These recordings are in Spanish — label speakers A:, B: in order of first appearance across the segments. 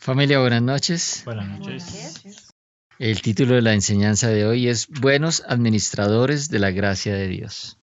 A: Familia, buenas noches.
B: Buenas
C: Buenas
B: noches.
C: noches.
A: El título de la enseñanza de hoy es Buenos administradores de la gracia de Dios.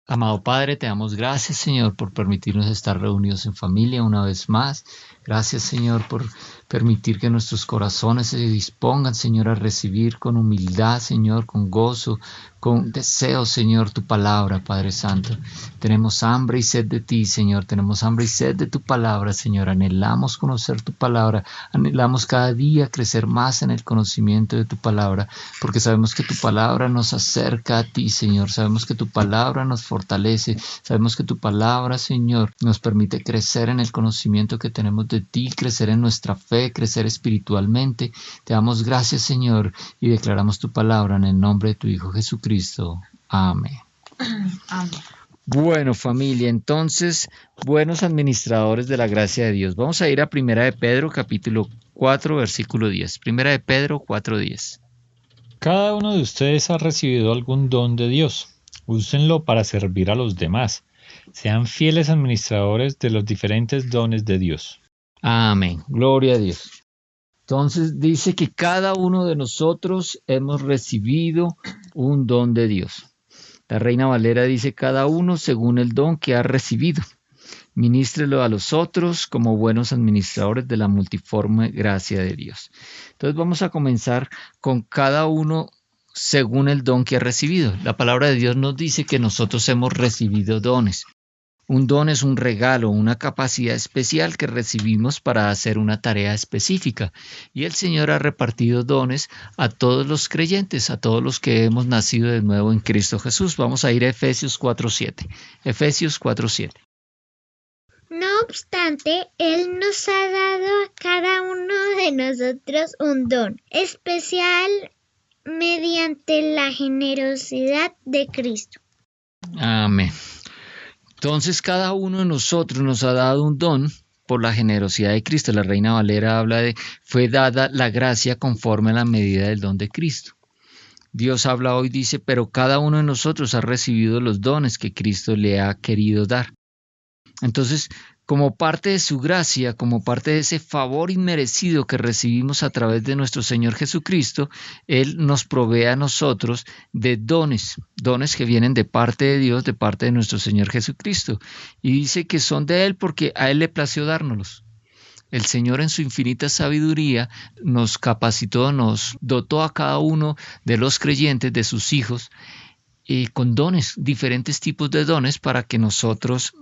A: Amado Padre, te damos gracias, Señor, por permitirnos estar reunidos en familia una vez más. Gracias, Señor, por permitir que nuestros corazones se dispongan, Señor, a recibir con humildad, Señor, con gozo, con deseo, Señor, tu palabra, Padre Santo. Tenemos hambre y sed de ti, Señor. Tenemos hambre y sed de tu palabra, Señor. Anhelamos conocer tu palabra. Anhelamos cada día crecer más en el conocimiento de tu palabra, porque sabemos que tu palabra nos acerca a ti, Señor. Sabemos que tu palabra nos fortalece. Sabemos que tu palabra, Señor, nos permite crecer en el conocimiento que tenemos de ti, crecer en nuestra fe, crecer espiritualmente. Te damos gracias, Señor, y declaramos tu palabra en el nombre de tu Hijo Jesucristo. Amén.
C: Amén.
A: Bueno, familia, entonces, buenos administradores de la gracia de Dios. Vamos a ir a 1 de Pedro, capítulo 4, versículo 10. 1 de Pedro 4:10.
B: Cada uno de ustedes ha recibido algún don de Dios. Úsenlo para servir a los demás. Sean fieles administradores de los diferentes dones de Dios.
A: Amén. Gloria a Dios. Entonces dice que cada uno de nosotros hemos recibido un don de Dios. La Reina Valera dice cada uno según el don que ha recibido. Ministrelo a los otros como buenos administradores de la multiforme gracia de Dios. Entonces vamos a comenzar con cada uno según el don que ha recibido. La palabra de Dios nos dice que nosotros hemos recibido dones. Un don es un regalo, una capacidad especial que recibimos para hacer una tarea específica. Y el Señor ha repartido dones a todos los creyentes, a todos los que hemos nacido de nuevo en Cristo Jesús. Vamos a ir a Efesios 4:7. Efesios 4:7.
D: No obstante, Él nos ha dado a cada uno de nosotros un don especial mediante la generosidad de Cristo.
A: Amén. Entonces cada uno de nosotros nos ha dado un don por la generosidad de Cristo. La Reina Valera habla de, fue dada la gracia conforme a la medida del don de Cristo. Dios habla hoy, dice, pero cada uno de nosotros ha recibido los dones que Cristo le ha querido dar. Entonces, como parte de su gracia, como parte de ese favor inmerecido que recibimos a través de nuestro Señor Jesucristo, Él nos provee a nosotros de dones que vienen de parte de Dios, de parte de nuestro Señor Jesucristo. Y dice que son de Él porque a Él le plació dárnoslos. El Señor en su infinita sabiduría nos capacitó, nos dotó a cada uno de los creyentes, de sus hijos, con dones, diferentes tipos de dones para que nosotros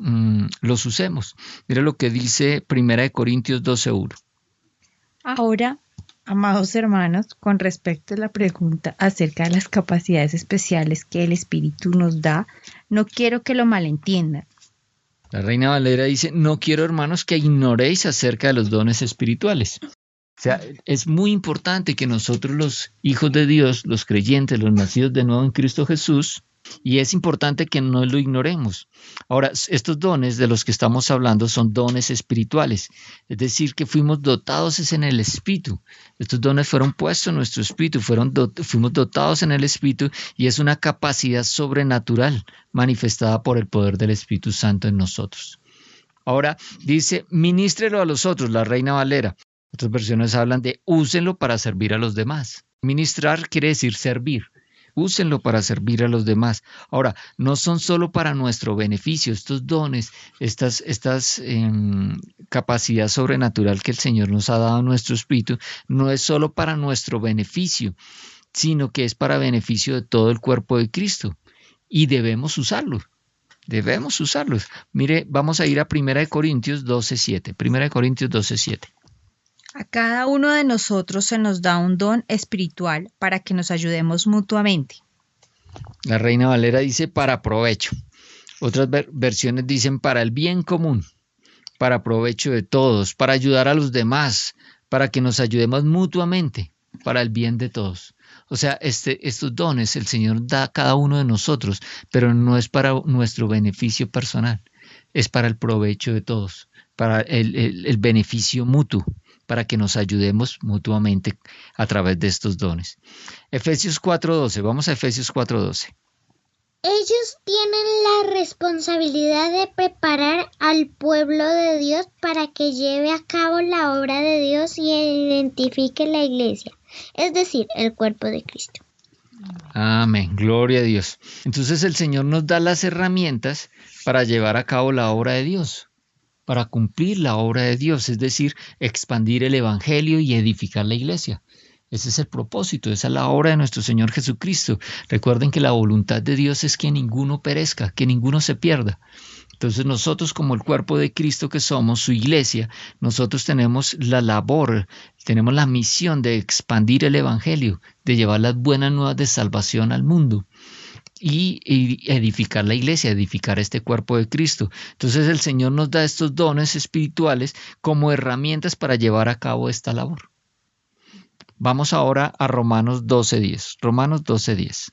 A: los usemos. Mira lo que dice 1 Corintios 12:1.
C: Ahora, amados hermanos, con respecto a la pregunta acerca de las capacidades especiales que el Espíritu nos da, no quiero que lo malentiendan.
A: La Reina Valera dice, no quiero, hermanos, que ignoréis acerca de los dones espirituales. O sea, es muy importante que nosotros los hijos de Dios, los creyentes, los nacidos de nuevo en Cristo Jesús, y es importante que no lo ignoremos. Ahora, estos dones de los que estamos hablando son dones espirituales, es decir, que fuimos dotados en el Espíritu. Estos dones fueron puestos en nuestro Espíritu, fuimos dotados en el Espíritu y es una capacidad sobrenatural manifestada por el poder del Espíritu Santo en nosotros. Ahora dice, ministrelo a los otros, la Reina Valera. Otras versiones hablan de úsenlo para servir a los demás. Ministrar quiere decir servir. Úsenlo para servir a los demás. Ahora, no son solo para nuestro beneficio. Estos dones, estas capacidad sobrenatural que el Señor nos ha dado a nuestro espíritu, no es solo para nuestro beneficio, sino que es para beneficio de todo el cuerpo de Cristo. Y debemos usarlos. Debemos usarlos. Mire, vamos a ir a 1 Corintios 12:7. 1 Corintios 12:7.
C: A cada uno de nosotros se nos da un don espiritual para que nos ayudemos mutuamente.
A: La Reina Valera dice para provecho. Otras versiones dicen para el bien común, para provecho de todos, para ayudar a los demás, para que nos ayudemos mutuamente, para el bien de todos. O sea, estos dones el Señor da a cada uno de nosotros, pero no es para nuestro beneficio personal, es para el provecho de todos, para el beneficio mutuo, para que nos ayudemos mutuamente a través de estos dones. Efesios 4:12, vamos a Efesios 4:12.
D: Ellos tienen la responsabilidad de preparar al pueblo de Dios para que lleve a cabo la obra de Dios y identifique la iglesia, es decir, el cuerpo de Cristo.
A: Amén, gloria a Dios. Entonces el Señor nos da las herramientas para llevar a cabo la obra de Dios, para cumplir la obra de Dios, es decir, expandir el Evangelio y edificar la iglesia. Ese es el propósito, esa es la obra de nuestro Señor Jesucristo. Recuerden que la voluntad de Dios es que ninguno perezca, que ninguno se pierda. Entonces nosotros, como el cuerpo de Cristo que somos, su iglesia, nosotros tenemos la labor, tenemos la misión de expandir el Evangelio, de llevar las buenas nuevas de salvación al mundo y edificar la iglesia, edificar este cuerpo de Cristo. Entonces el Señor nos da estos dones espirituales como herramientas para llevar a cabo esta labor. Vamos ahora a Romanos 12:10. Romanos 12:10.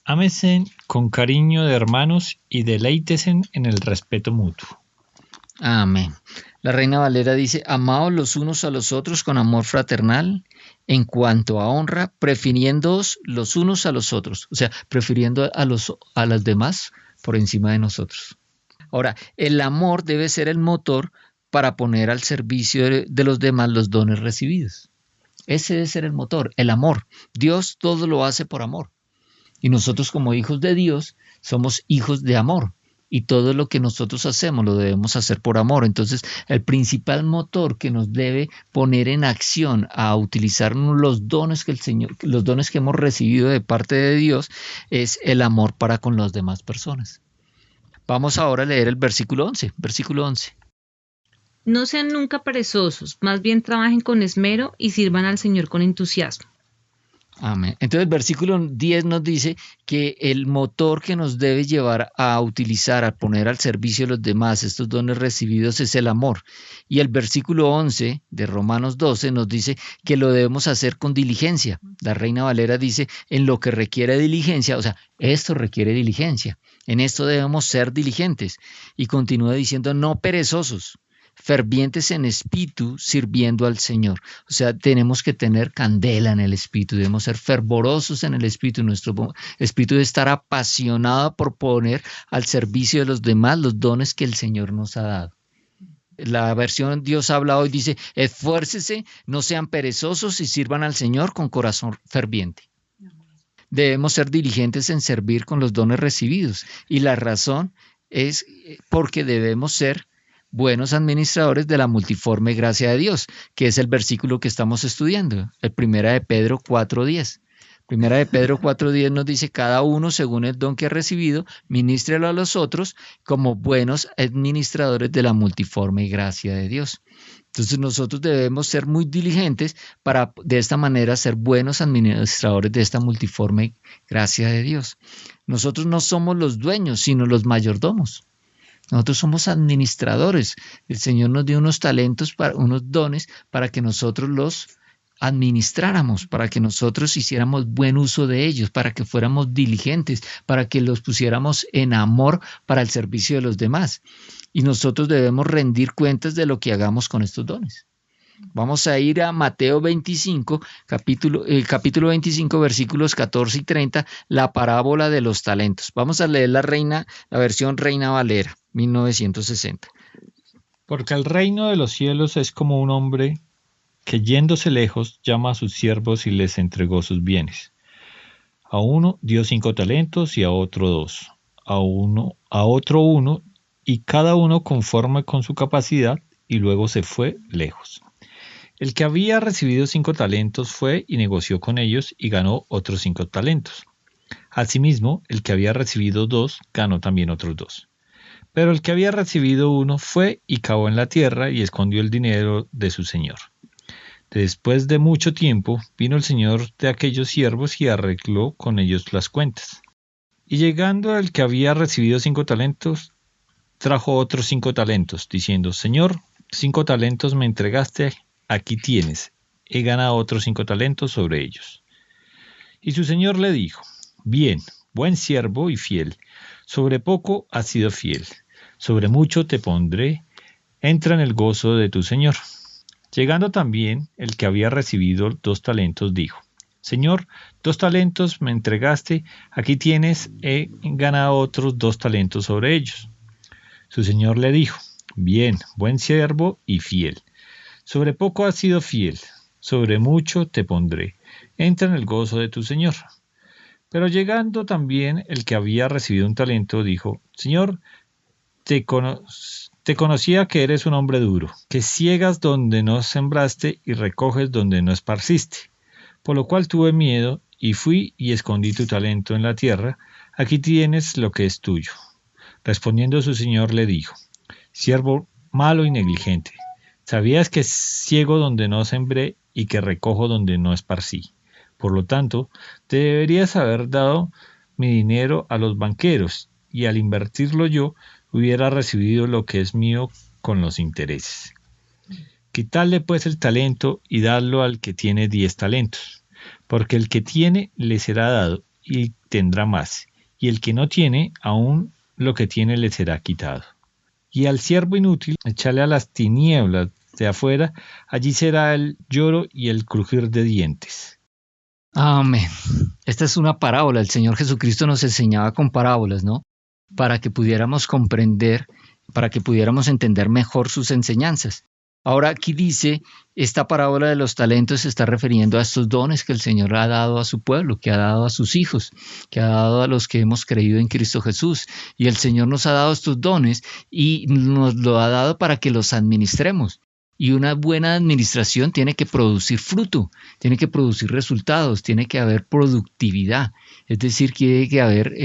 B: Ámense con cariño de hermanos y deleítesen en el respeto mutuo.
A: Amén. La Reina Valera dice, amaos los unos a los otros con amor fraternal, en cuanto a honra, prefiriéndoos los unos a los otros, o sea, prefiriendo a los demás por encima de nosotros. Ahora, el amor debe ser el motor para poner al servicio de los demás los dones recibidos. Ese debe ser el motor, el amor. Dios todo lo hace por amor. Y nosotros como hijos de Dios somos hijos de amor. Y todo lo que nosotros hacemos lo debemos hacer por amor. Entonces, el principal motor que nos debe poner en acción a utilizar los dones que los dones que hemos recibido de parte de Dios es el amor para con las demás personas. Vamos ahora a leer el versículo 11. Versículo 11.
E: No sean nunca perezosos, más bien trabajen con esmero y sirvan al Señor con entusiasmo.
A: Amén. Entonces el versículo 10 nos dice que el motor que nos debe llevar a utilizar, a poner al servicio de los demás estos dones recibidos es el amor. Y el versículo 11 de Romanos 12 nos dice que lo debemos hacer con diligencia. La Reina Valera dice en lo que requiere diligencia, o sea, esto requiere diligencia. En esto debemos ser diligentes. Y continúa diciendo no perezosos, fervientes en espíritu, sirviendo al Señor. O sea, tenemos que tener candela en el espíritu, debemos ser fervorosos en el espíritu. Nuestro espíritu debe estar apasionado por poner al servicio de los demás los dones que el Señor nos ha dado. La versión Dios habla hoy dice, esfuércese, no sean perezosos y sirvan al Señor con corazón ferviente. Debemos ser diligentes en servir con los dones recibidos. Y la razón es porque debemos ser buenos administradores de la multiforme gracia de Dios, que es el versículo que estamos estudiando, el 1 de Pedro 4:10. 1 de Pedro 4:10 nos dice, cada uno según el don que ha recibido, ministrelo a los otros como buenos administradores de la multiforme gracia de Dios. Entonces nosotros debemos ser muy diligentes para de esta manera ser buenos administradores de esta multiforme gracia de Dios. Nosotros no somos los dueños, sino los mayordomos. Nosotros somos administradores. El Señor nos dio unos talentos, unos dones para que nosotros los administráramos, para que nosotros hiciéramos buen uso de ellos, para que fuéramos diligentes, para que los pusiéramos en amor para el servicio de los demás. Y nosotros debemos rendir cuentas de lo que hagamos con estos dones. Vamos a ir a Mateo 25, capítulo 25, versículos 14 y 30, la parábola de los talentos. Vamos a leer la versión Reina Valera, 1960.
B: Porque el reino de los cielos es como un hombre que yéndose lejos llama a sus siervos y les entregó sus bienes. A uno dio 5 talentos y a otro 2, a otro 1, y cada uno conforme con su capacidad, y luego se fue lejos. El que había recibido 5 talentos fue y negoció con ellos y ganó otros 5 talentos. Asimismo, el que había recibido 2 ganó también otros 2. Pero el que había recibido 1 fue y cavó en la tierra y escondió el dinero de su señor. Después de mucho tiempo vino el señor de aquellos siervos y arregló con ellos las cuentas. Y llegando el que había recibido 5 talentos, trajo otros 5 talentos, diciendo, Señor, 5 talentos me entregaste, aquí tienes, he ganado otros 5 talentos sobre ellos. Y su señor le dijo, bien, buen siervo y fiel, sobre poco has sido fiel, sobre mucho te pondré, entra en el gozo de tu señor. Llegando también el que había recibido 2 talentos dijo, Señor, 2 talentos me entregaste, aquí tienes, he ganado otros 2 talentos sobre ellos. Su señor le dijo, bien, buen siervo y fiel. Sobre poco has sido fiel, sobre mucho te pondré. Entra en el gozo de tu señor. Pero llegando también el que había recibido un talento, dijo, Señor, te conocía que eres un hombre duro, que ciegas donde no sembraste y recoges donde no esparciste. Por lo cual tuve miedo y fui y escondí tu talento en la tierra. Aquí tienes lo que es tuyo. Respondiendo su señor le dijo, siervo malo y negligente, ¿sabías que ciego donde no sembré y que recojo donde no esparcí? Por lo tanto, te deberías haber dado mi dinero a los banqueros, y al invertirlo yo, hubiera recibido lo que es mío con los intereses. Quitadle pues el talento y dadlo al que tiene 10 talentos, porque el que tiene le será dado y tendrá más, y el que no tiene, aún lo que tiene le será quitado. Y al siervo inútil, echale a las tinieblas de afuera, allí será el lloro y el crujir de dientes.
A: Amén. Esta es una parábola. El Señor Jesucristo nos enseñaba con parábolas, ¿no? Para que pudiéramos comprender, para que pudiéramos entender mejor sus enseñanzas. Ahora aquí dice, esta parábola de los talentos se está refiriendo a estos dones que el Señor ha dado a su pueblo, que ha dado a sus hijos, que ha dado a los que hemos creído en Cristo Jesús. Y el Señor nos ha dado estos dones y nos lo ha dado para que los administremos. Y una buena administración tiene que producir fruto, tiene que producir resultados, tiene que haber productividad. Es decir, tiene que haber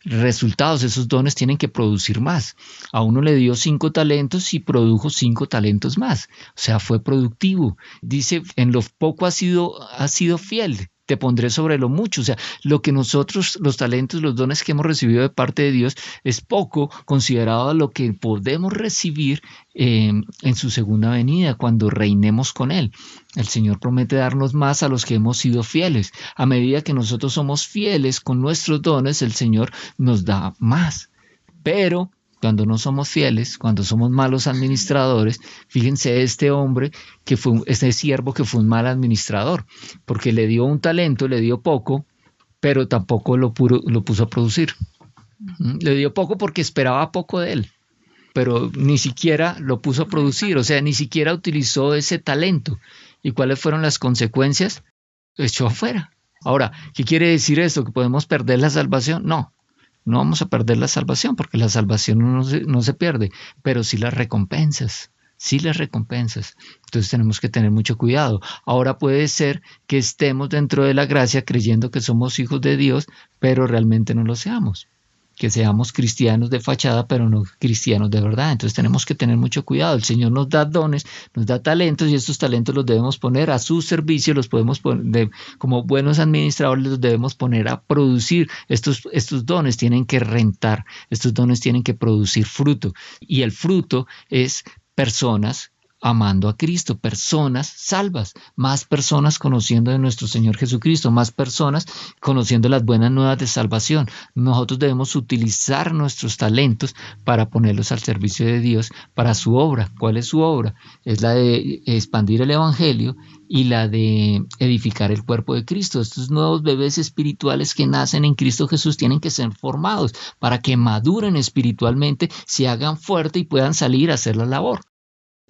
A: resultados, esos dones tienen que producir más. A uno le dio 5 talentos y produjo 5 talentos más. O sea, fue productivo. Dice, en lo poco has sido fiel. Te pondré sobre lo mucho. O sea, lo que nosotros, los talentos, los dones que hemos recibido de parte de Dios es poco considerado a lo que podemos recibir en su segunda venida, cuando reinemos con Él. El Señor promete darnos más a los que hemos sido fieles. A medida que nosotros somos fieles con nuestros dones, el Señor nos da más. Pero cuando no somos fieles, cuando somos malos administradores, fíjense este siervo que fue un mal administrador, porque le dio un talento, le dio poco, pero tampoco lo puso a producir. Le dio poco porque esperaba poco de él, pero ni siquiera lo puso a producir, o sea, ni siquiera utilizó ese talento. ¿Y cuáles fueron las consecuencias? Lo echó afuera. Ahora, ¿qué quiere decir esto? ¿Que podemos perder la salvación? No. No vamos a perder la salvación, porque la salvación no se pierde, pero sí las recompensas, Entonces tenemos que tener mucho cuidado. Ahora puede ser que estemos dentro de la gracia creyendo que somos hijos de Dios, pero realmente no lo seamos. Que seamos cristianos de fachada, pero no cristianos de verdad. Entonces tenemos que tener mucho cuidado. El Señor nos da dones, nos da talentos, y estos talentos los debemos poner a su servicio, los podemos poner, como buenos administradores, los debemos poner a producir. Estos dones tienen que rentar, estos dones tienen que producir fruto. Y el fruto es personas amando a Cristo, personas salvas, más personas conociendo de nuestro Señor Jesucristo, más personas conociendo las buenas nuevas de salvación. Nosotros debemos utilizar nuestros talentos para ponerlos al servicio de Dios, para su obra. ¿Cuál es su obra? Es la de expandir el Evangelio y la de edificar el cuerpo de Cristo. Estos nuevos bebés espirituales que nacen en Cristo Jesús tienen que ser formados para que maduren espiritualmente, se hagan fuertes y puedan salir a hacer la labor.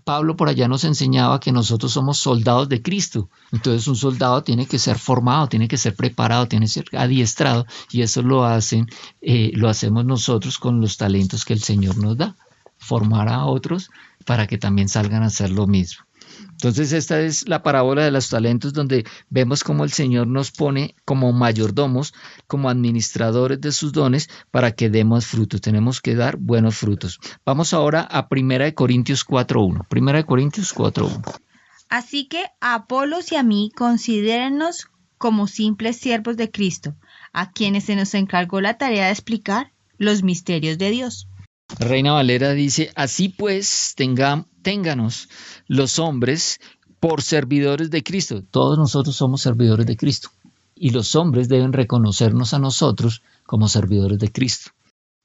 A: Pablo por allá nos enseñaba que nosotros somos soldados de Cristo. Entonces un soldado tiene que ser formado, tiene que ser preparado, tiene que ser adiestrado, y eso lo hacemos nosotros con los talentos que el Señor nos da. Formar a otros para que también salgan a hacer lo mismo. Entonces esta es la parábola de los talentos, donde vemos cómo el Señor nos pone como mayordomos, como administradores de sus dones, para que demos frutos. Tenemos que dar buenos frutos. Vamos ahora a 1 Corintios 4:1. 1 Corintios 4:1.
C: Así que a Apolos y a mí considérennos como simples siervos de Cristo, a quienes se nos encargó la tarea de explicar los misterios de Dios.
A: Reina Valera dice, así pues, ténganos los hombres por servidores de Cristo. Todos nosotros somos servidores de Cristo, y los hombres deben reconocernos a nosotros como servidores de Cristo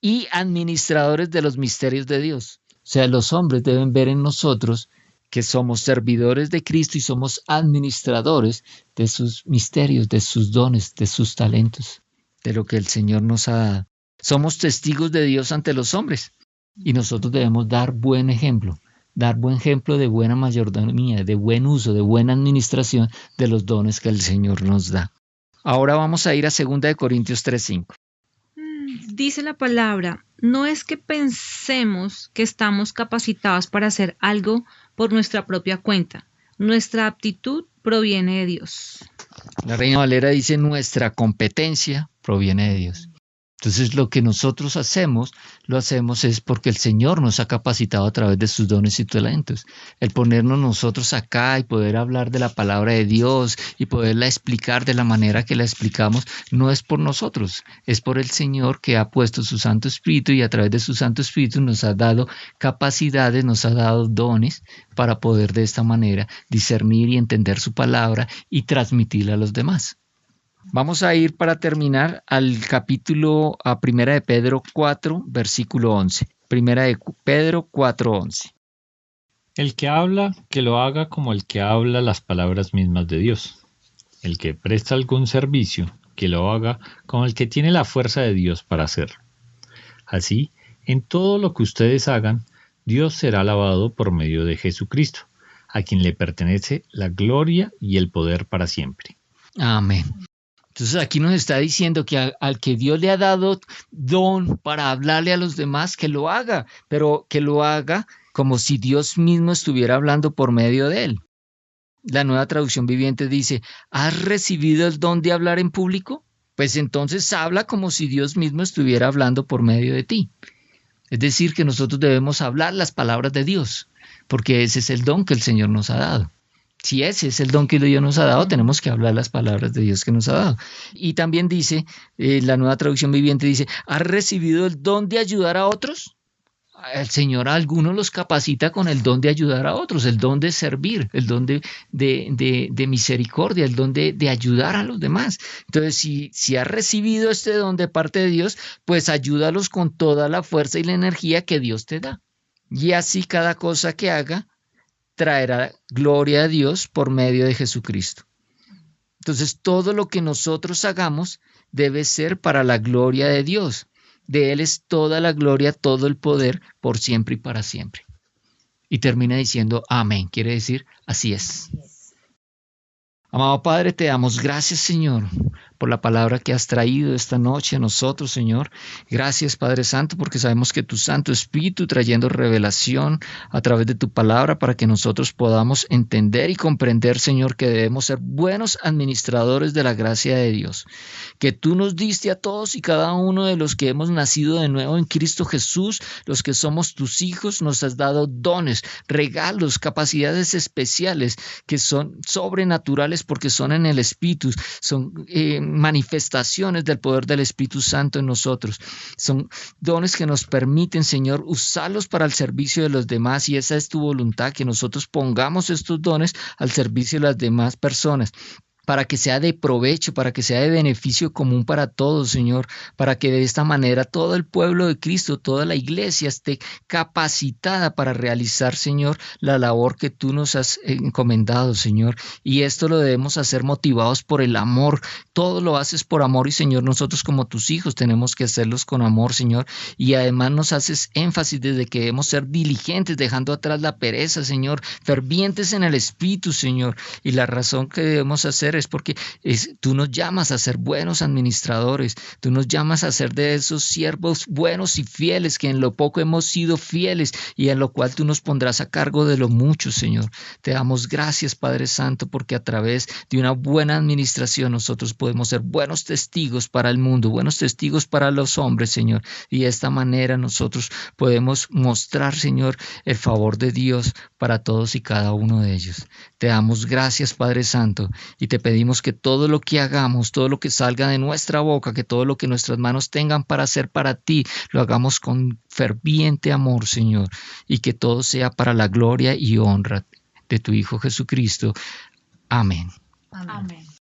A: y administradores de los misterios de Dios. O sea, los hombres deben ver en nosotros que somos servidores de Cristo y somos administradores de sus misterios, de sus dones, de sus talentos, de lo que el Señor nos ha dado. Somos testigos de Dios ante los hombres y nosotros debemos dar buen ejemplo de buena mayordomía, de buen uso, de buena administración de los dones que el Señor nos da. Ahora vamos a ir a 2 Corintios 3:5.
E: Dice la palabra, no es que pensemos que estamos capacitados para hacer algo por nuestra propia cuenta. Nuestra aptitud proviene de Dios.
A: La Reina Valera dice, nuestra competencia proviene de Dios. Entonces lo que nosotros hacemos, lo hacemos es porque el Señor nos ha capacitado a través de sus dones y talentos. El ponernos nosotros acá y poder hablar de la palabra de Dios y poderla explicar de la manera que la explicamos, no es por nosotros, es por el Señor que ha puesto su Santo Espíritu y a través de su Santo Espíritu nos ha dado capacidades, nos ha dado dones para poder de esta manera discernir y entender su palabra y transmitirla a los demás. Vamos a ir para terminar al capítulo a 1 de Pedro 4, versículo 11. 1 de Pedro 4, 11.
B: El que habla, que lo haga como el que habla las palabras mismas de Dios. El que presta algún servicio, que lo haga como el que tiene la fuerza de Dios para hacerlo. Así, en todo lo que ustedes hagan, Dios será alabado por medio de Jesucristo, a quien le pertenece la gloria y el poder para siempre.
A: Amén. Entonces aquí nos está diciendo que al que Dios le ha dado don para hablarle a los demás, que lo haga, pero que lo haga como si Dios mismo estuviera hablando por medio de él. La Nueva Traducción Viviente dice, ¿has recibido el don de hablar en público? Pues entonces habla como si Dios mismo estuviera hablando por medio de ti. Es decir, que nosotros debemos hablar las palabras de Dios, porque ese es el don que el Señor nos ha dado. Si ese es el don que Dios nos ha dado, tenemos que hablar las palabras de Dios que nos ha dado. Y también dice, la Nueva Traducción Viviente dice, ¿has recibido el don de ayudar a otros? El Señor a algunos los capacita con el don de ayudar a otros, el don de servir, el don de misericordia, el don de ayudar a los demás. Entonces, si has recibido este don de parte de Dios, pues ayúdalos con toda la fuerza y la energía que Dios te da. Y así cada cosa que haga, traerá gloria a Dios por medio de Jesucristo. Entonces, todo lo que nosotros hagamos debe ser para la gloria de Dios. De Él es toda la gloria, todo el poder, por siempre y para siempre. Y termina diciendo amén, quiere decir así es. Amado Padre, te damos gracias, Señor, por la palabra que has traído esta noche a nosotros, Señor. Gracias, Padre Santo, porque sabemos que tu Santo Espíritu trayendo revelación a través de tu palabra para que nosotros podamos entender y comprender, Señor, que debemos ser buenos administradores de la gracia de Dios. Que tú nos diste a todos y cada uno de los que hemos nacido de nuevo en Cristo Jesús, los que somos tus hijos, nos has dado dones, regalos, capacidades especiales que son sobrenaturales porque son en el Espíritu, son manifestaciones del poder del Espíritu Santo en nosotros. Son dones que nos permiten, Señor, usarlos para el servicio de los demás y esa es tu voluntad, que nosotros pongamos estos dones al servicio de las demás personas, para que sea de provecho, para que sea de beneficio común para todos, Señor, para que de esta manera todo el pueblo de Cristo, toda la iglesia esté capacitada para realizar, Señor, la labor que tú nos has encomendado, Señor. Y esto lo debemos hacer motivados por el amor. Todo lo haces por amor y, Señor, nosotros como tus hijos tenemos que hacerlos con amor, Señor. Y además nos haces énfasis desde que debemos ser diligentes, dejando atrás la pereza, Señor, fervientes en el Espíritu, Señor. Y la razón que debemos hacer es porque tú nos llamas a ser buenos administradores, tú nos llamas a ser de esos siervos buenos y fieles, que en lo poco hemos sido fieles y en lo cual tú nos pondrás a cargo de lo mucho, Señor. Te damos gracias, Padre Santo, porque a través de una buena administración nosotros podemos ser buenos testigos para el mundo, buenos testigos para los hombres, Señor. Y de esta manera nosotros podemos mostrar, Señor, el favor de Dios para todos y cada uno de ellos. Te damos gracias, Padre Santo, y te pedimos que todo lo que hagamos, todo lo que salga de nuestra boca, que todo lo que nuestras manos tengan para hacer para ti, lo hagamos con ferviente amor, Señor, y que todo sea para la gloria y honra de tu Hijo Jesucristo. Amén.
C: Amén.